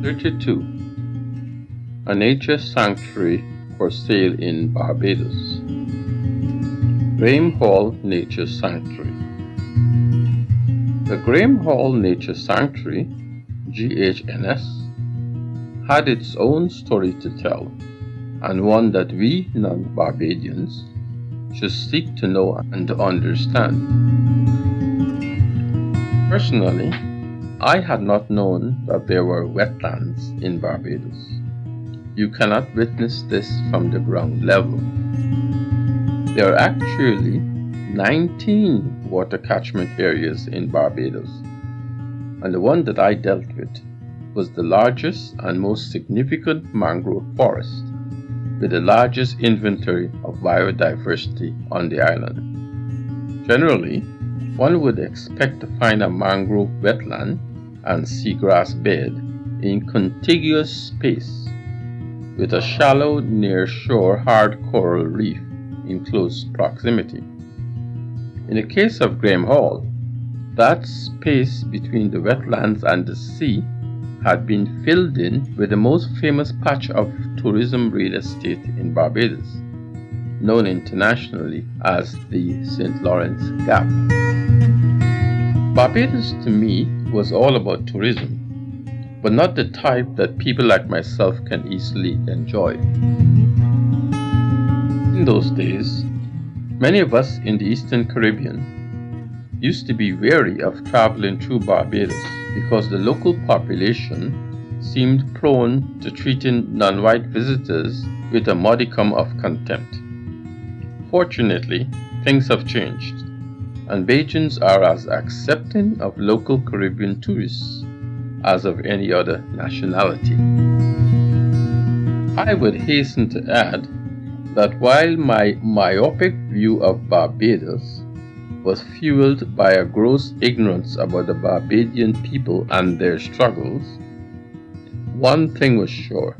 32. A nature sanctuary for sale in Barbados. Graeme Hall Nature Sanctuary. The Graeme Hall Nature Sanctuary, GHNS, had its own story to tell, and one that we non-Barbadians should seek to know and understand. Personally, I had not known that there were wetlands in Barbados. You cannot witness this from the ground level. There are actually 19 water catchment areas in Barbados, and the one that I dealt with was the largest and most significant mangrove forest with the largest inventory of biodiversity on the island. Generally, one would expect to find a mangrove wetland and seagrass bed in contiguous space with a shallow near-shore hard coral reef in close proximity. In the case of Graeme Hall, that space between the wetlands and the sea had been filled in with the most famous patch of tourism real estate in Barbados, known internationally as the St. Lawrence Gap. Barbados to me was all about tourism, but not the type that people like myself can easily enjoy. In those days, many of us in the Eastern Caribbean used to be wary of traveling through Barbados because the local population seemed prone to treating non-white visitors with a modicum of contempt. Fortunately, things have changed, and Bajans are as accepting of local Caribbean tourists as of any other nationality. I would hasten to add that while my myopic view of Barbados was fueled by a gross ignorance about the Barbadian people and their struggles, one thing was sure: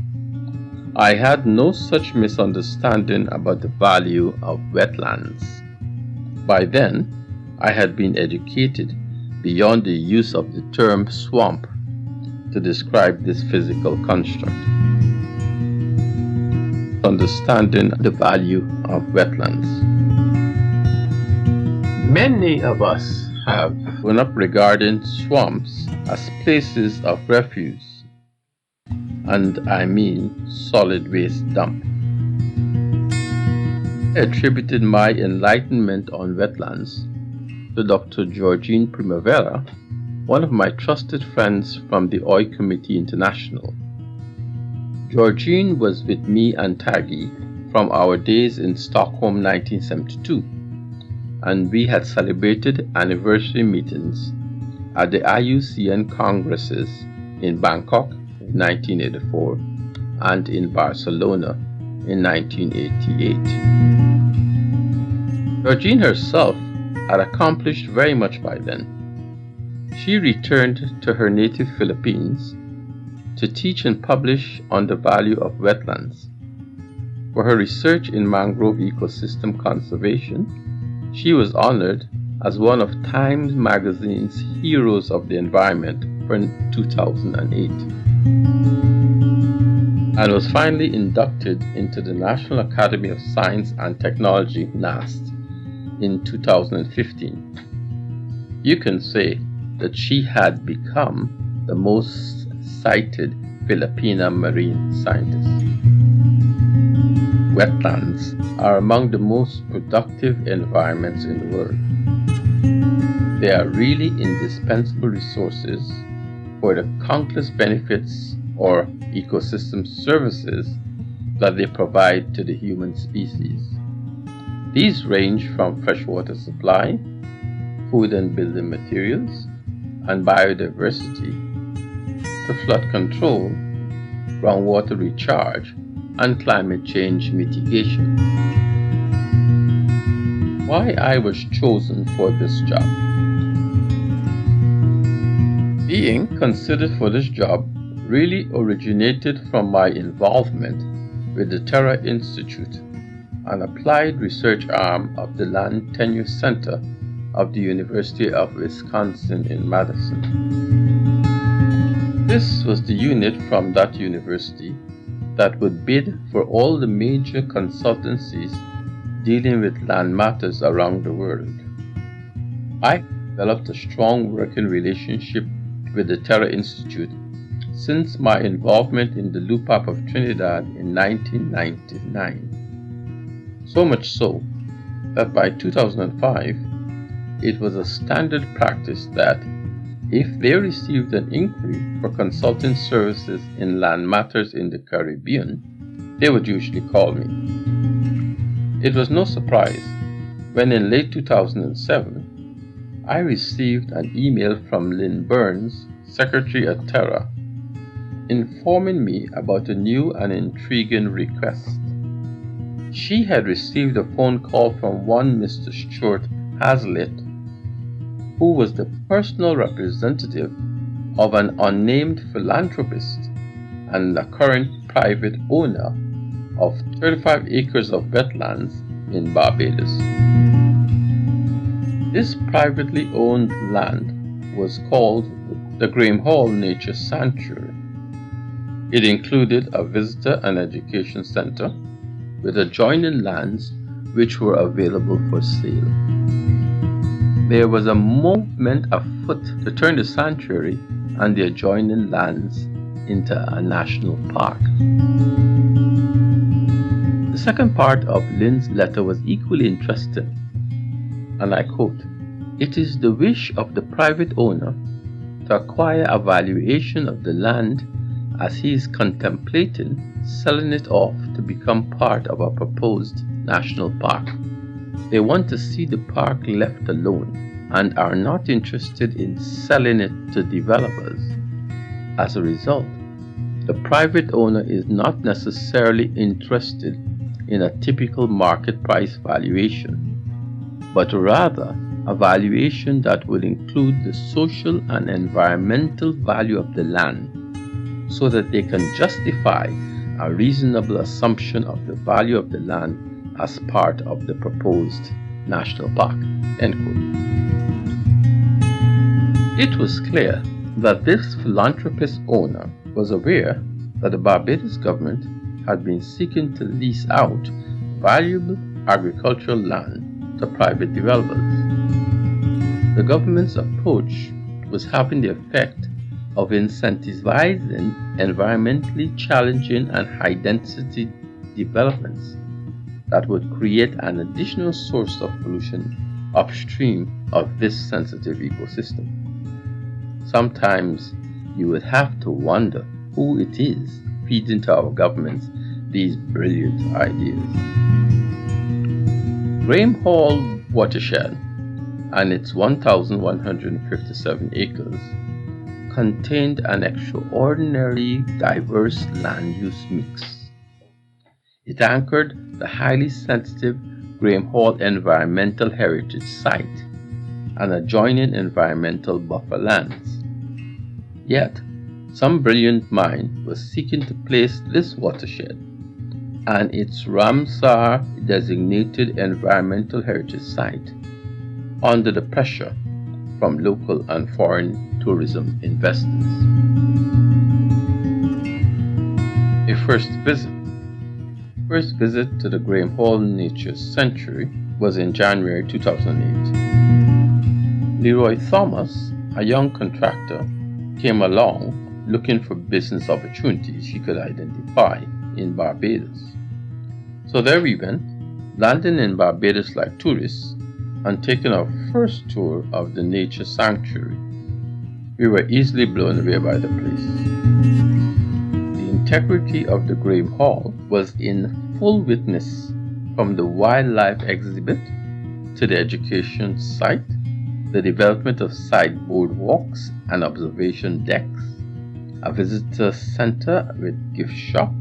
I had no such misunderstanding about the value of wetlands. By then, I had been educated beyond the use of the term swamp to describe this physical construct. Understanding the value of wetlands. Many of us have grown up regarding swamps as places of refuse, and I mean solid waste dump. I attributed my enlightenment on wetlands to Dr. Georgine Primavera, one of my trusted friends from the Oil Committee International. Georgine was with me and Taggy from our days in Stockholm 1972, and we had celebrated anniversary meetings at the IUCN Congresses in Bangkok in 1984 and in Barcelona in 1988. Georgine herself had accomplished very much by then. She returned to her native Philippines to teach and publish on the value of wetlands. For her research in mangrove ecosystem conservation, she was honored as one of Time magazine's Heroes of the Environment for 2008, and was finally inducted into the National Academy of Science and Technology, NAST, in 2015. You can say that she had become the most cited Filipina marine scientist. Wetlands are among the most productive environments in the world. They are really indispensable resources for the countless benefits or ecosystem services that they provide to the human species. These range from freshwater supply, food and building materials, and biodiversity, to flood control, groundwater recharge, and climate change mitigation. Why I was chosen for this job? Being considered for this job really originated from my involvement with the Terra Institute, an applied research arm of the Land Tenure Center of the University of Wisconsin in Madison. This was the unit from that university that would bid for all the major consultancies dealing with land matters around the world. I developed a strong working relationship with the Terra Institute since my involvement in the LUPAP of Trinidad in 1999. So much so that by 2005, it was a standard practice that if they received an inquiry for consulting services in land matters in the Caribbean, they would usually call me. It was no surprise when in late 2007, I received an email from Lynn Burns, Secretary at Terra, informing me about a new and intriguing request. She had received a phone call from one Mr. Stuart Hazlitt, who was the personal representative of an unnamed philanthropist and the current private owner of 35 acres of wetlands in Barbados. This privately owned land was called the Graeme Hall Nature Sanctuary. It included a visitor and education center with adjoining lands which were available for sale. There was a movement afoot to turn the sanctuary and the adjoining lands into a national park. The second part of Lynn's letter was equally interesting, and I quote, "It is the wish of the private owner to acquire a valuation of the land as he is contemplating selling it off to become part of a proposed national park. They want to see the park left alone and are not interested in selling it to developers. As a result, the private owner is not necessarily interested in a typical market price valuation, but rather a valuation that will include the social and environmental value of the land, so that they can justify a reasonable assumption of the value of the land as part of the proposed national park." End quote. It was clear that this philanthropist owner was aware that the Barbados government had been seeking to lease out valuable agricultural land to private developers. The government's approach was having the effect of incentivizing environmentally challenging and high-density developments that would create an additional source of pollution upstream of this sensitive ecosystem. Sometimes you would have to wonder who it is feeding to our governments these brilliant ideas. Graeme Hall Watershed and its 1,157 acres contained an extraordinarily diverse land use mix. It anchored the highly sensitive Graeme Hall Environmental Heritage Site and adjoining environmental buffer lands. Yet, some brilliant mind was seeking to place this watershed and its Ramsar designated environmental heritage site under the pressure from local and foreign tourism investors. A first visit to the Graeme Hall Nature Sanctuary was in January 2008. Leroy Thomas, a young contractor, came along looking for business opportunities he could identify in Barbados. So there we went, landing in Barbados like tourists and taking our first tour of the Nature Sanctuary. We were easily blown away by the place. The integrity of the Graeme Hall was in full witness from the wildlife exhibit to the education site, the development of side boardwalks and observation decks, a visitor center with gift shop,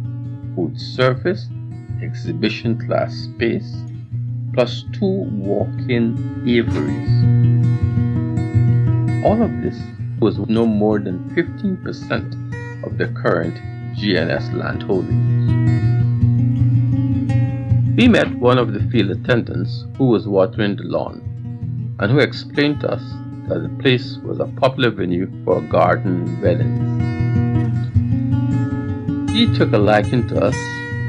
food service, exhibition class space, plus 2 walk-in aviaries. All of this was no more than 15% of the current GNS land holdings. We met one of the field attendants who was watering the lawn and who explained to us that the place was a popular venue for garden weddings. He took a liking to us,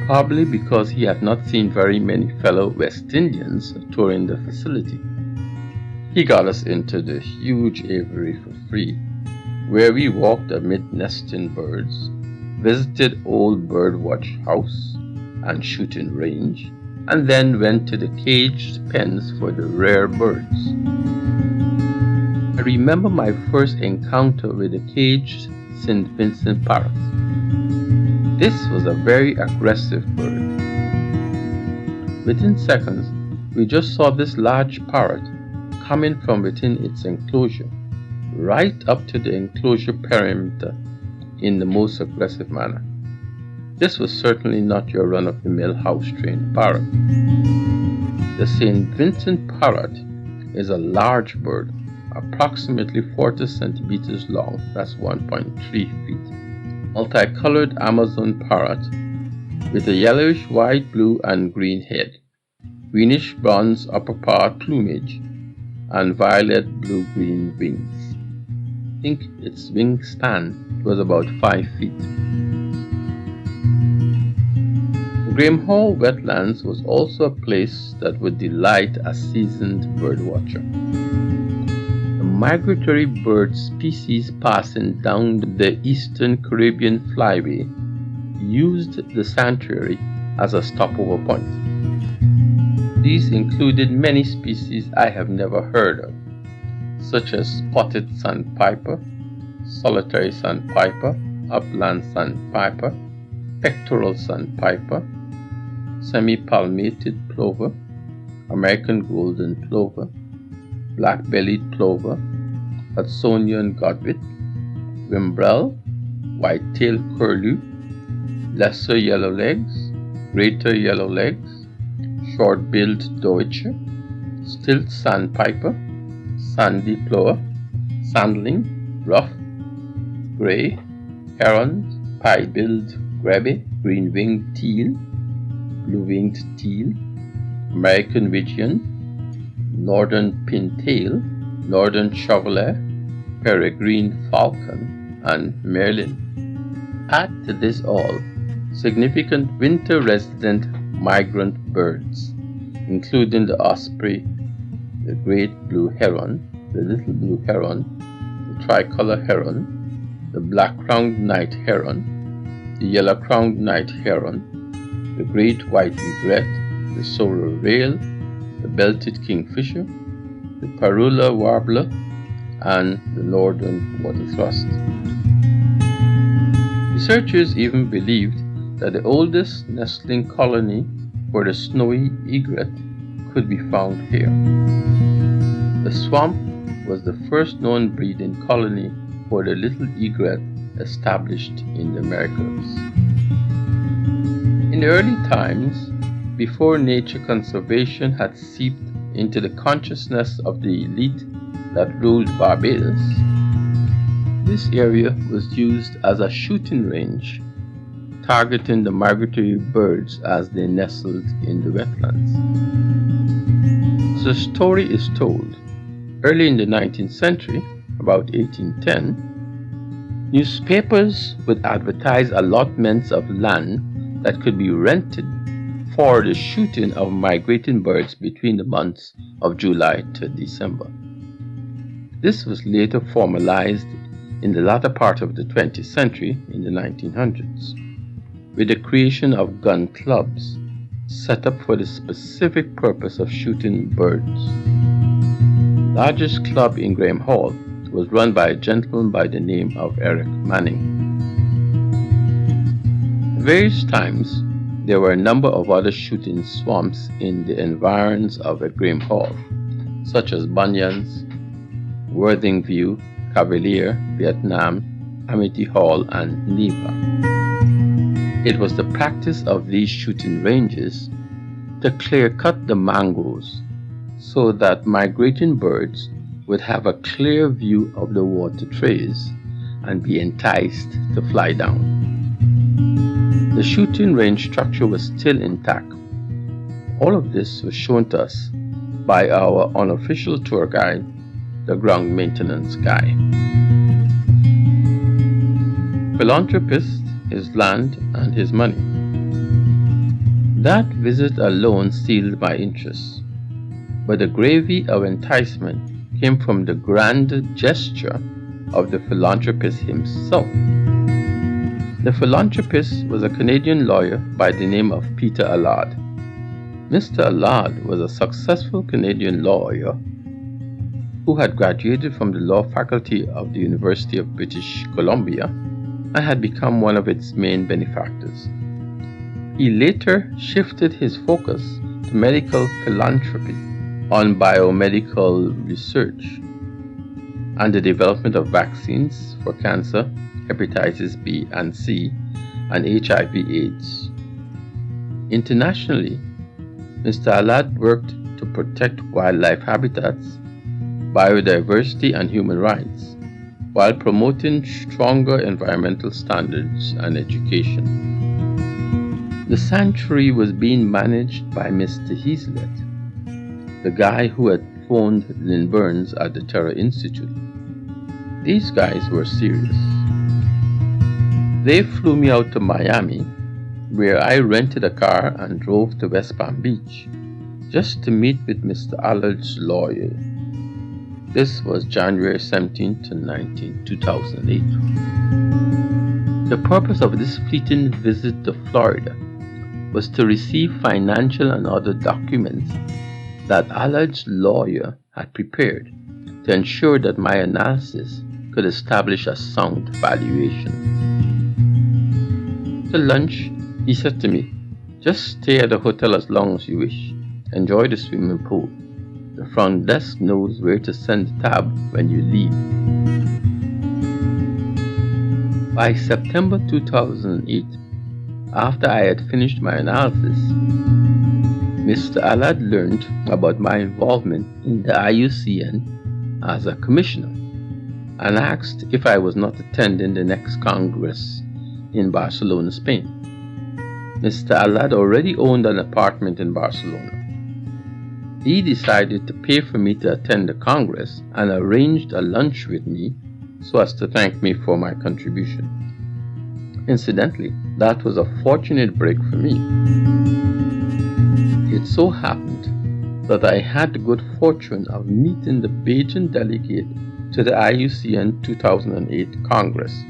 probably because he had not seen very many fellow West Indians touring the facility. He got us into the huge aviary for free, where we walked amid nesting birds, visited old birdwatch house and shooting range, and then went to the caged pens for the rare birds. I remember my first encounter with a caged St. Vincent parrot. This was a very aggressive bird. Within seconds, we just saw this large parrot coming from within its enclosure, right up to the enclosure perimeter in the most aggressive manner. This was certainly not your run-of-the-mill house-trained parrot. The St. Vincent parrot is a large bird, approximately 40 centimeters long, that's 1.3 feet. Multicolored Amazon parrot with a yellowish white, blue and green head, greenish bronze upper part plumage, and violet blue-green wings. I think its wingspan was about 5 feet. Graeme Hall Wetlands was also a place that would delight a seasoned birdwatcher. The migratory bird species passing down the eastern Caribbean flyway used the sanctuary as a stopover point. These included many species I have never heard of, such as spotted sandpiper, solitary sandpiper, upland sandpiper, pectoral sandpiper, semi-palmated plover, American golden plover, black-bellied plover, Hudsonian godwit, whimbrel, white-tailed curlew, lesser yellowlegs, greater yellowlegs, short-billed deutscher, stilt sandpiper, sandy plover, sandling, ruff, gray, herons, pie-billed grebe, green-winged teal, blue-winged teal, American widgeon, northern pintail, northern shoveler, peregrine falcon, and merlin. Add to this all significant winter resident migrant birds, including the osprey, the great blue heron, the little blue heron, the tricolor heron, the black-crowned night heron, the yellow-crowned night heron, the great white egret, the sorrel rail, the belted kingfisher, the parula warbler, and the northern waterthrust. Researchers even believed that the oldest nestling colony for the snowy egret could be found here. The swamp was the first known breeding colony for the little egret established in the Americas. In the early times, before nature conservation had seeped into the consciousness of the elite that ruled Barbados, this area was used as a shooting range, targeting the migratory birds as they nestled in the wetlands. The story is told, early in the 19th century, about 1810, newspapers would advertise allotments of land that could be rented for the shooting of migrating birds between the months of July to December. This was later formalized in the latter part of the 20th century, in the 1900s, with the creation of gun clubs set up for the specific purpose of shooting birds. The largest club in Graeme Hall was run by a gentleman by the name of Eric Manning. At various times, there were a number of other shooting swamps in the environs of Graeme Hall, such as Bunyans, Worthing View, Cavalier, Vietnam, Amity Hall, and Neva. It was the practice of these shooting ranges to clear-cut the mangroves so that migrating birds would have a clear view of the water trays and be enticed to fly down. The shooting range structure was still intact. All of this was shown to us by our unofficial tour guide, the ground maintenance guy. Philanthropist his land, and his money. That visit alone sealed my interest, but the gravy of enticement came from the grand gesture of the philanthropist himself. The philanthropist was a Canadian lawyer by the name of Peter Allard. Mr. Allard was a successful Canadian lawyer who had graduated from the law faculty of the University of British Columbia and had become one of its main benefactors. He later shifted his focus to medical philanthropy on biomedical research and the development of vaccines for cancer, hepatitis B and C, and HIV/AIDS. Internationally, Mr. Allard worked to protect wildlife habitats, biodiversity, and human rights, while promoting stronger environmental standards and education. The sanctuary was being managed by Mr. Heaslett, the guy who had phoned Lynn Burns at the Terror Institute. These guys were serious. They flew me out to Miami, where I rented a car and drove to West Palm Beach just to meet with Mr. Allard's lawyer. This was January 17 to 19, 2008. The purpose of this fleeting visit to Florida was to receive financial and other documents that Allard's lawyer had prepared to ensure that my analysis could establish a sound valuation. To lunch, he said to me, "Just stay at the hotel as long as you wish. Enjoy the swimming pool. The front desk knows where to send the tab when you leave." By September 2008, after I had finished my analysis, Mr. Allard learned about my involvement in the IUCN as a commissioner and asked if I was not attending the next Congress in Barcelona, Spain. Mr. Allard already owned an apartment in Barcelona. He decided to pay for me to attend the Congress and arranged a lunch with me so as to thank me for my contribution. Incidentally, that was a fortunate break for me. It so happened that I had the good fortune of meeting the Bajan delegate to the IUCN 2008 Congress.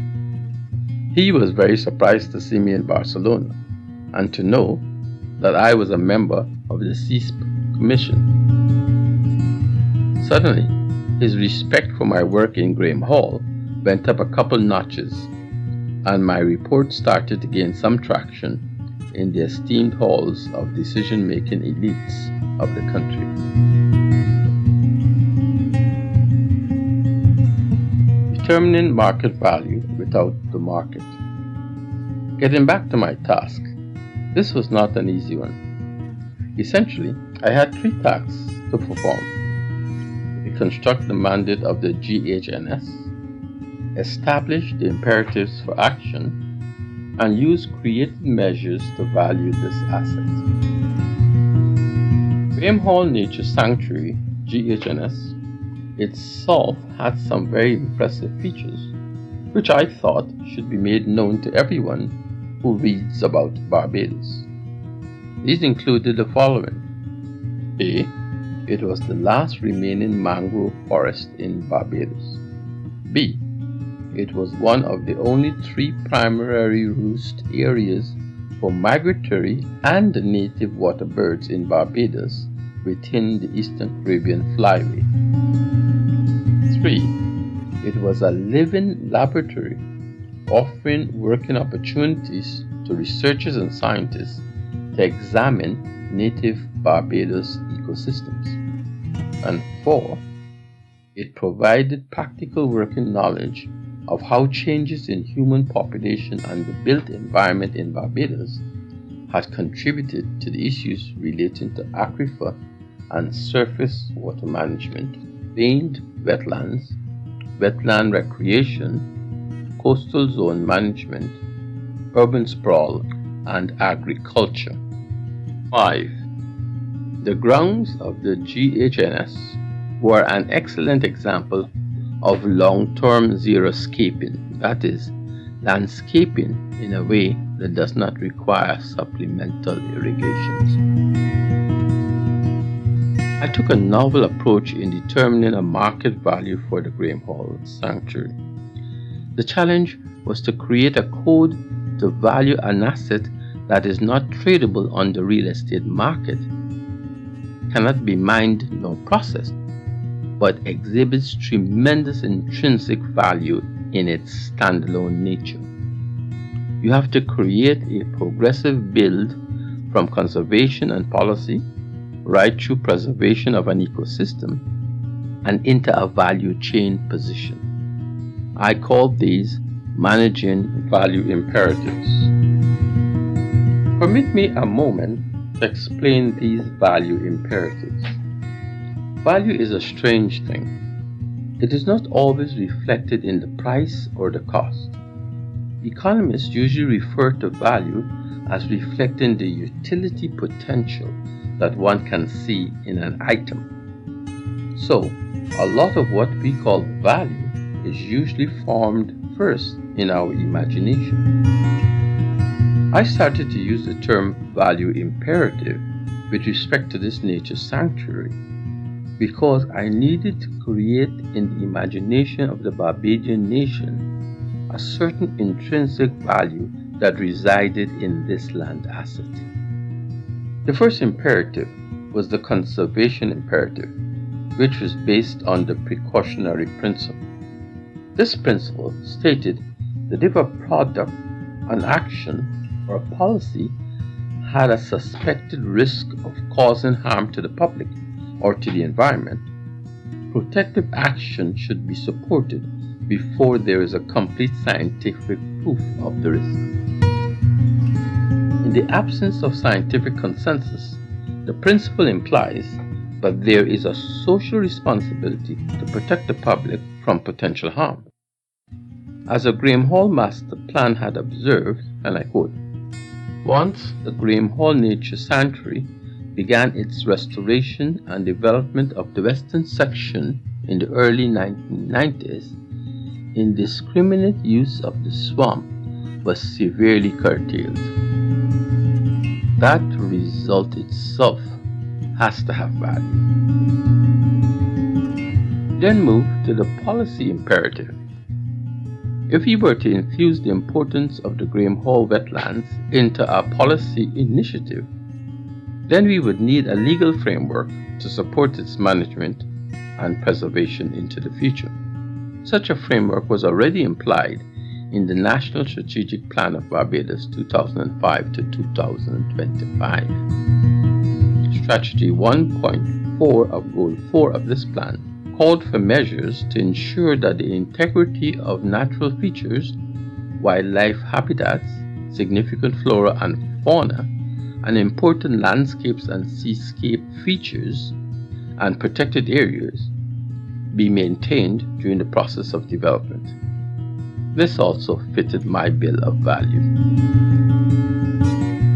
He was very surprised to see me in Barcelona and to know that I was a member of the CISP Commission. Suddenly, his respect for my work in Graeme Hall went up a couple notches, and my report started to gain some traction in the esteemed halls of decision-making elites of the country. Determining market value without the market. Getting back to my task, this was not an easy one. Essentially, I had 3 tasks to perform: reconstruct the mandate of the GHNS, establish the imperatives for action, and use creative measures to value this asset. Graeme Hall Nature Sanctuary, GHNS, itself had some very impressive features, which I thought should be made known to everyone who reads about Barbados. These included the following. A. It was the last remaining mangrove forest in Barbados. B. It was one of the only 3 primary roost areas for migratory and native water birds in Barbados within the Eastern Caribbean Flyway. 3. It was a living laboratory offering working opportunities to researchers and scientists to examine native Barbados ecosystems. And 4. It provided practical working knowledge of how changes in human population and the built environment in Barbados had contributed to the issues relating to aquifer and surface water management, veined wetlands, wetland recreation, coastal zone management, urban sprawl, and agriculture. 5. The grounds of the GHNS were an excellent example of long-term xeriscaping, that is, landscaping in a way that does not require supplemental irrigations. I took a novel approach in determining a market value for the Graeme Hall Sanctuary. The challenge was to create a code to value an asset that is not tradable on the real estate market, cannot be mined nor processed, but exhibits tremendous intrinsic value in its standalone nature. You have to create a progressive build from conservation and policy right through preservation of an ecosystem and into a value chain position. I call these managing value imperatives. Permit me a moment to explain these value imperatives. Value is a strange thing. It is not always reflected in the price or the cost. Economists usually refer to value as reflecting the utility potential that one can see in an item. So, a lot of what we call value is usually formed first in our imagination. I started to use the term value imperative with respect to this nature sanctuary because I needed to create in the imagination of the Barbadian nation a certain intrinsic value that resided in this land asset. The first imperative was the conservation imperative, which was based on the precautionary principle. This principle stated that if a product, an action, or a policy had a suspected risk of causing harm to the public or to the environment, protective action should be supported before there is a complete scientific proof of the risk. In the absence of scientific consensus, the principle implies that there is a social responsibility to protect the public from potential harm. As a Graeme Hall master plan had observed, and I quote, "Once the Graeme Hall Nature Sanctuary began its restoration and development of the western section in the early 1990s, indiscriminate use of the swamp was severely curtailed. That result itself has to have value." Then move to the policy imperative. If we were to infuse the importance of the Graeme Hall wetlands into our policy initiative, then we would need a legal framework to support its management and preservation into the future. Such a framework was already implied in the National Strategic Plan of Barbados 2005 to 2025. Strategy 1.4 of Goal 4 of this plan called for measures to ensure that the integrity of natural features, wildlife habitats, significant flora and fauna, and important landscapes and seascape features and protected areas be maintained during the process of development. This also fitted my bill of value.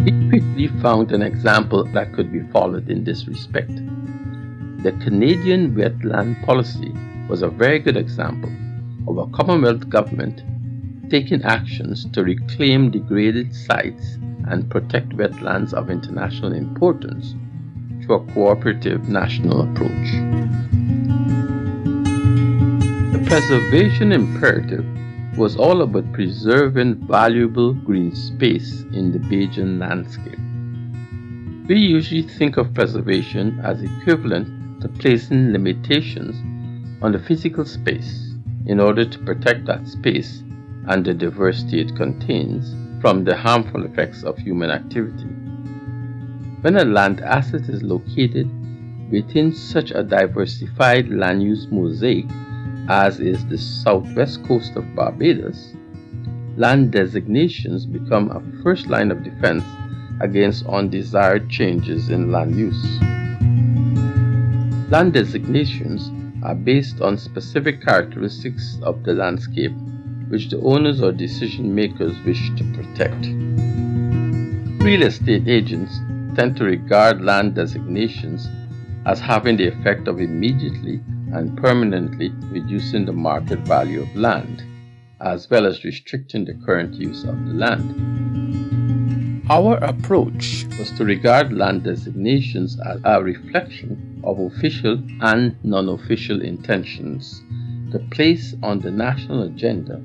We quickly found an example that could be followed in this respect. The Canadian wetland policy was a very good example of a Commonwealth government taking actions to reclaim degraded sites and protect wetlands of international importance through a cooperative national approach. The preservation imperative was all about preserving valuable green space in the Bajan landscape. We usually think of preservation as equivalent to placing limitations on the physical space in order to protect that space and the diversity it contains from the harmful effects of human activity. When a land asset is located within such a diversified land use mosaic as is the southwest coast of Barbados, land designations become a first line of defense against undesired changes in land use. Land designations are based on specific characteristics of the landscape which the owners or decision makers wish to protect. Real estate agents tend to regard land designations as having the effect of immediately and permanently reducing the market value of land, as well as restricting the current use of the land. Our approach was to regard land designations as a reflection of official and non-official intentions to place on the national agenda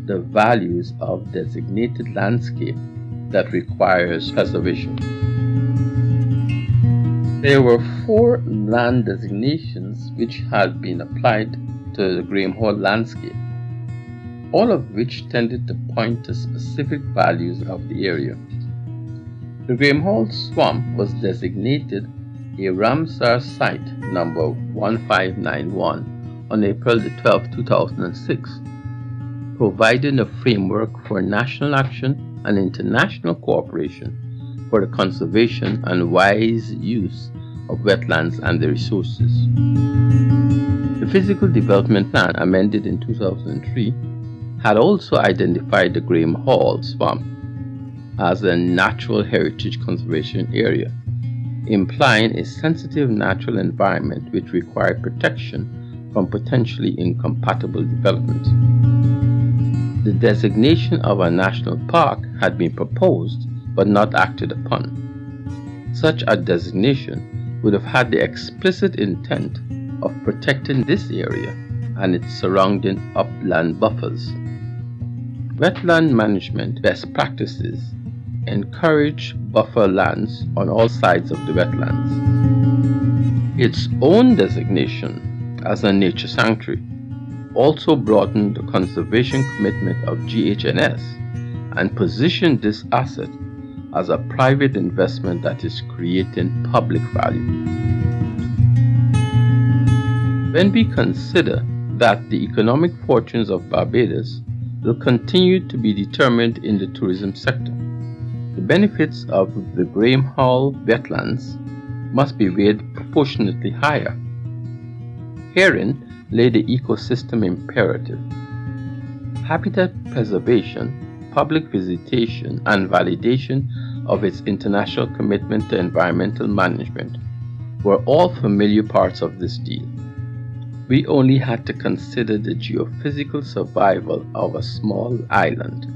the values of designated landscape that requires preservation. There were 4 land designations which had been applied to the Graeme Hall landscape, all of which tended to point to specific values of the area. The Graeme Hall swamp was designated a Ramsar Site number 1591 on April 12, 2006, providing a framework for national action and international cooperation for the conservation and wise use of wetlands and their resources. The Physical Development Plan, amended in 2003, had also identified the Graeme Hall swamp as a natural heritage conservation area, implying a sensitive natural environment which required protection from potentially incompatible development. The designation of a national park had been proposed but not acted upon. Such a designation would have had the explicit intent of protecting this area and its surrounding upland buffers. Wetland management best practices encourage buffer lands on all sides of the wetlands. Its own designation as a nature sanctuary also broadened the conservation commitment of GHNS and positioned this asset as a private investment that is creating public value. When we consider that the economic fortunes of Barbados will continue to be determined in the tourism sector, the benefits of the Graeme Hall wetlands must be weighed proportionately higher. Herein lay the ecosystem imperative. Habitat preservation, public visitation, and validation of its international commitment to environmental management were all familiar parts of this deal. We only had to consider the geophysical survival of a small island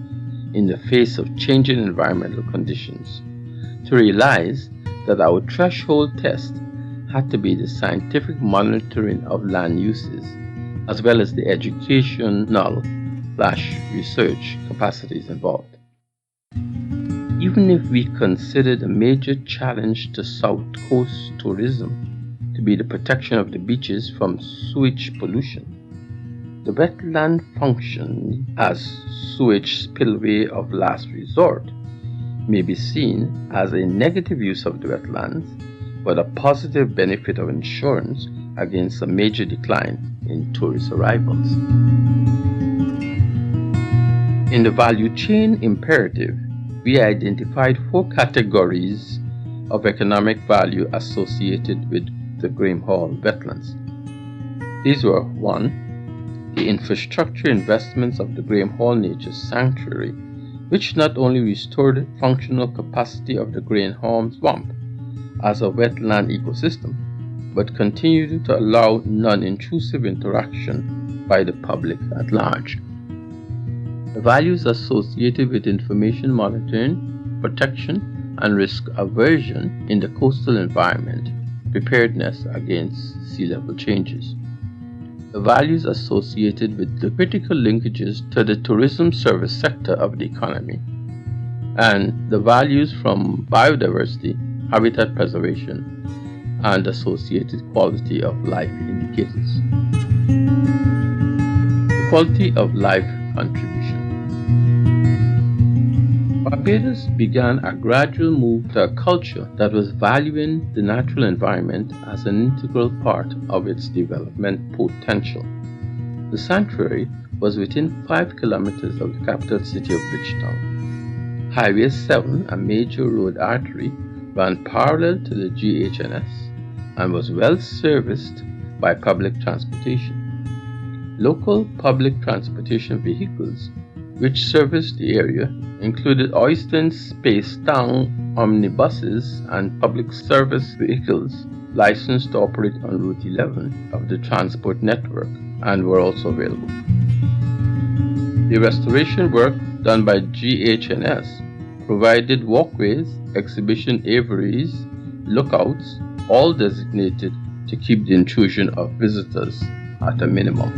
in the face of changing environmental conditions to realize that our threshold test had to be the scientific monitoring of land uses as well as the educational/research capacities involved. Even if we consider the major challenge to South Coast tourism to be the protection of the beaches from sewage pollution, the wetland functions as sewage spillway of last resort may be seen as a negative use of the wetlands, but a positive benefit of insurance against a major decline in tourist arrivals. In the value chain imperative, we identified 4 categories of economic value associated with the Graeme Hall wetlands. These were 1. The infrastructure investments of the Graeme Hall Nature Sanctuary, which not only restored functional capacity of the Graeme Hall swamp as a wetland ecosystem, but continued to allow non-intrusive interaction by the public at large. The values associated with information monitoring, protection, and risk aversion in the coastal environment, preparedness against sea level changes. The values associated with the critical linkages to the tourism service sector of the economy, and the values from biodiversity, habitat preservation, and associated quality of life indicators. The quality of life contribution. Barbados began a gradual move to a culture that was valuing the natural environment as an integral part of its development potential. The sanctuary was within 5 kilometers of the capital city of Bridgetown. Highway 7, a major road artery, ran parallel to the GHNS and was well serviced by public transportation. Local public transportation vehicles which serviced the area included Oyster Space Town omnibuses and public service vehicles licensed to operate on Route 11 of the transport network and were also available. The restoration work done by GH&S provided walkways, exhibition aviaries, lookouts, all designated to keep the intrusion of visitors at a minimum.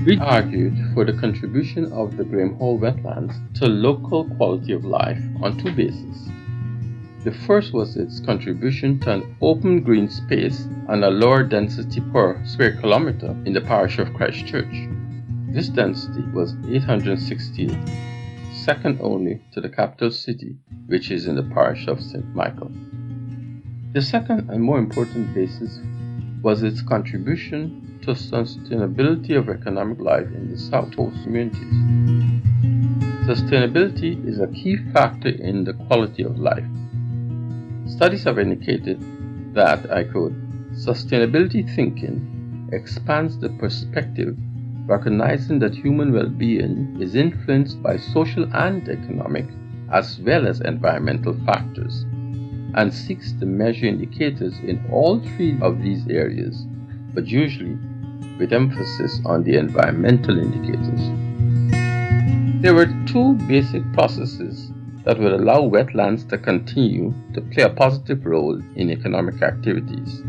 We argued for the contribution of the Graeme Hall wetlands to local quality of life on two bases. The first was its contribution to an open green space and a lower density per square kilometre in the parish of Christchurch. This density was 816, second only to the capital city, which is in the parish of St. Michael. The second and more important basis was its contribution to sustainability of economic life in the South Coast communities. Sustainability is a key factor in the quality of life. Studies have indicated that, I quote, sustainability thinking expands the perspective, recognizing that human well-being is influenced by social and economic as well as environmental factors, and seeks to measure indicators in all three of these areas, but usually with emphasis on the environmental indicators. There were two basic processes that would allow wetlands to continue to play a positive role in economic activities.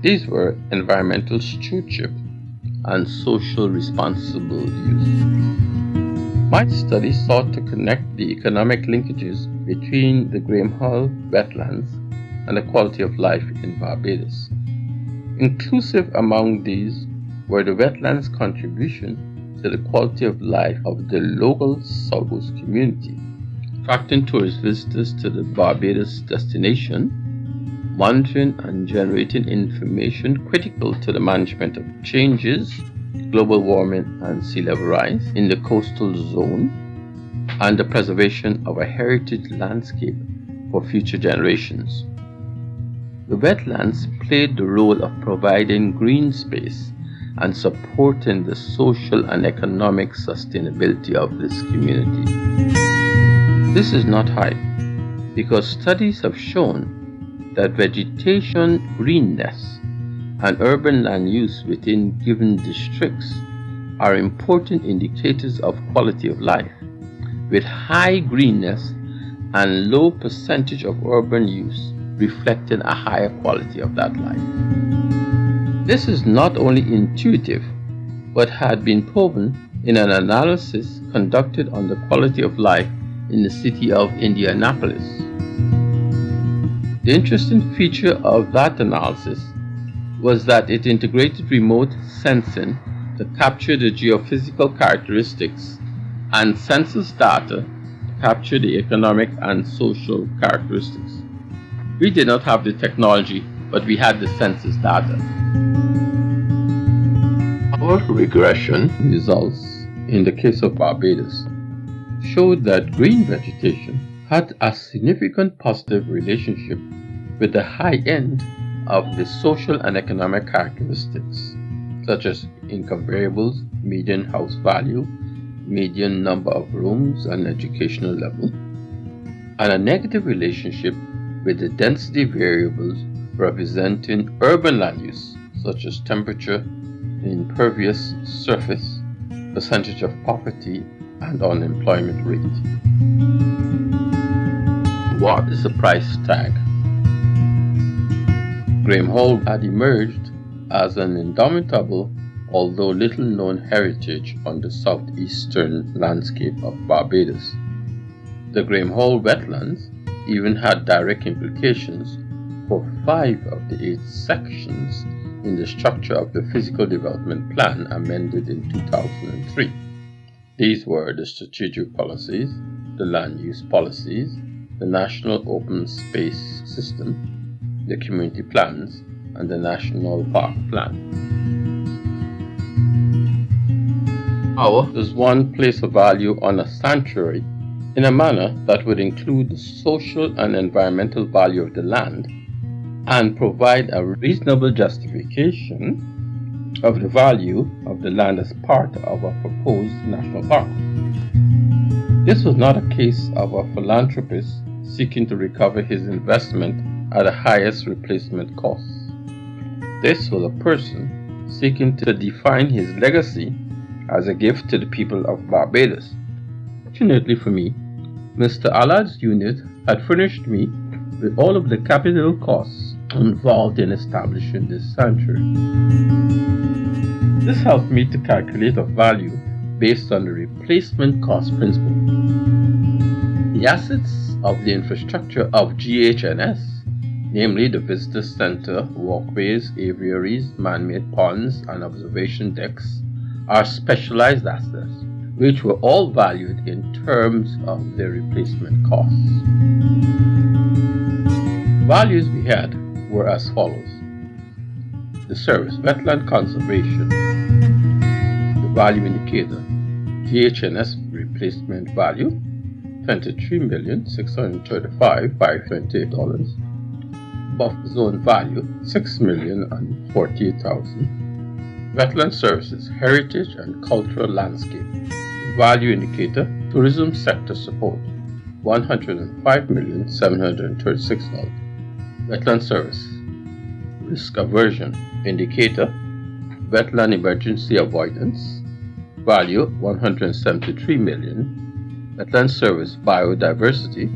These were environmental stewardship and social responsible use. My study sought to connect the economic linkages between the Graeme Hall wetlands and the quality of life in Barbados. Inclusive among these were the wetlands' contribution to the quality of life of the local South Coast community, attracting tourist visitors to the Barbados destination, monitoring and generating information critical to the management of changes, global warming and sea level rise in the coastal zone, and the preservation of a heritage landscape for future generations. The wetlands played the role of providing green space and supporting the social and economic sustainability of this community. This is not hype, because studies have shown that vegetation greenness and urban land use within given districts are important indicators of quality of life, with high greenness and low percentage of urban use reflecting a higher quality of that life. This is not only intuitive, but had been proven in an analysis conducted on the quality of life in the city of Indianapolis. The interesting feature of that analysis was that it integrated remote sensing to capture the geophysical characteristics and census data to capture the economic and social characteristics. We did not have the technology, but we had the census data. Our regression results in the case of Barbados showed that green vegetation had a significant positive relationship with the high end of the social and economic characteristics, such as income variables, median house value, median number of rooms and educational level, and a negative relationship with the density variables representing urban land use, such as temperature, impervious surface, percentage of poverty, and unemployment rate. What is the price tag? Graeme Hall had emerged as an indomitable, although little known heritage on the southeastern landscape of Barbados. The Graeme Hall wetlands even had direct implications for 5 of the 8 sections in the structure of the Physical Development Plan amended in 2003. These were the strategic policies, the land use policies, the National Open Space System, the community plans, and the National Park Plan. How does one place a value on a sanctuary in a manner that would include the social and environmental value of the land and provide a reasonable justification of the value of the land as part of a proposed national park? This was not a case of a philanthropist seeking to recover his investment at the highest replacement cost. This was a person seeking to define his legacy as a gift to the people of Barbados. Fortunately for me, Mr. Allard's unit had furnished me with all of the capital costs involved in establishing this sanctuary. This helped me to calculate a value based on the replacement cost principle. The assets of the infrastructure of GHNS, namely the visitor center, walkways, aviaries, man-made ponds, and observation decks, are specialized assets, which were all valued in terms of their replacement costs. Values we had were as follows. The service, wetland conservation, the value indicator, GHNS replacement value, $23,635,528. Buffer zone value, $6,048,000. Wetland services, heritage and cultural landscape. Value indicator, tourism sector support, $105,736. Wetland service, risk aversion indicator, wetland emergency avoidance, value $173 million. Wetland service biodiversity,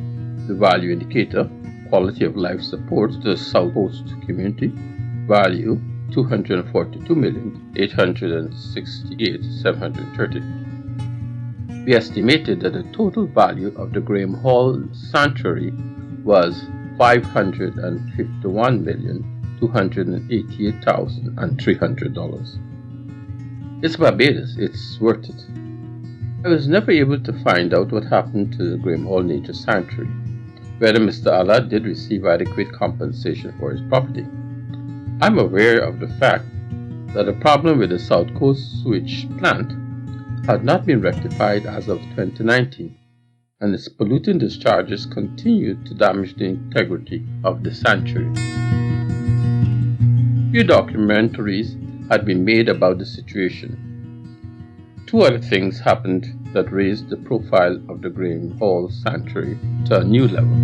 the value indicator, quality of life support to the South Coast community, value $242,868,730. We estimated that the total value of the Graeme Hall Sanctuary was $551,288,300. It's Barbados, it's worth it. I was never able to find out what happened to the Graeme Hall Nature Sanctuary, whether Mr. Allard did receive adequate compensation for his property. I'm aware of the fact that the problem with the South Coast sewage plant had not been rectified as of 2019, and its polluting discharges continued to damage the integrity of the sanctuary. Few documentaries had been made about the situation. Two other things happened that raised the profile of the Graeme Hall Sanctuary to a new level.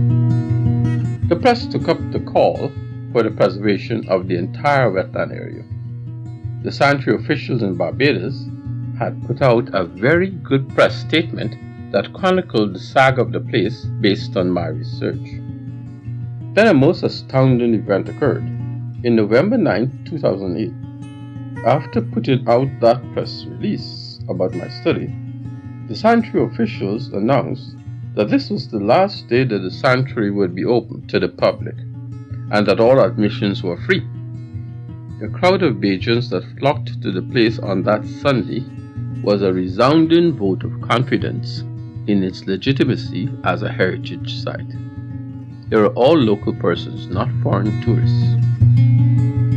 The press took up the call for the preservation of the entire wetland area. The sanctuary officials in Barbados had put out a very good press statement that chronicled the saga of the place based on my research. Then a most astounding event occurred. In November 9, 2008, after putting out that press release about my study, the sanctuary officials announced that this was the last day that the sanctuary would be open to the public and that all admissions were free. The crowd of Bajans that flocked to the place on that Sunday was a resounding vote of confidence in its legitimacy as a heritage site. They were all local persons, not foreign tourists.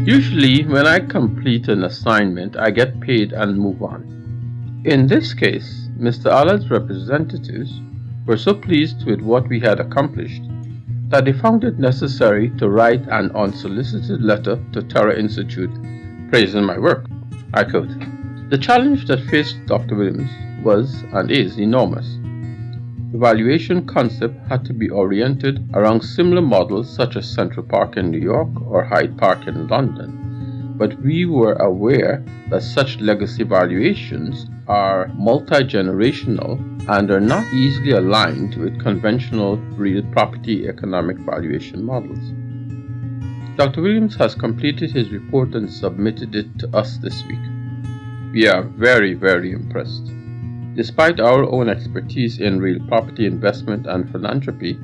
Usually, when I complete an assignment, I get paid and move on. In this case, Mr. Allard's representatives were so pleased with what we had accomplished that they found it necessary to write an unsolicited letter to Terra Institute praising my work. I quote, "The challenge that faced Dr. Williams was and is enormous. The valuation concept had to be oriented around similar models such as Central Park in New York or Hyde Park in London, but we were aware that such legacy valuations are multi-generational and are not easily aligned with conventional real property economic valuation models." Dr. Williams has completed his report and submitted it to us this week. We are very, very impressed. Despite our own expertise in real property investment and philanthropy,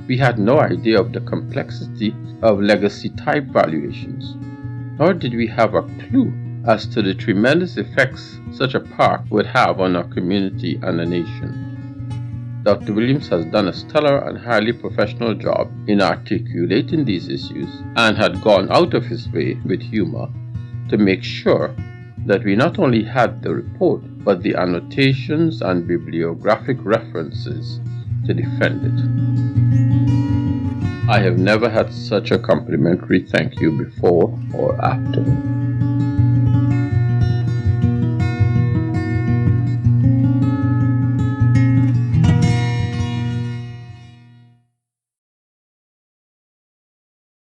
we had no idea of the complexity of legacy-type valuations, nor did we have a clue as to the tremendous effects such a park would have on our community and the nation. Dr. Williams has done a stellar and highly professional job in articulating these issues and had gone out of his way with humor to make sure that we not only had the report, but the annotations and bibliographic references to defend it. I have never had such a complimentary thank you before or after.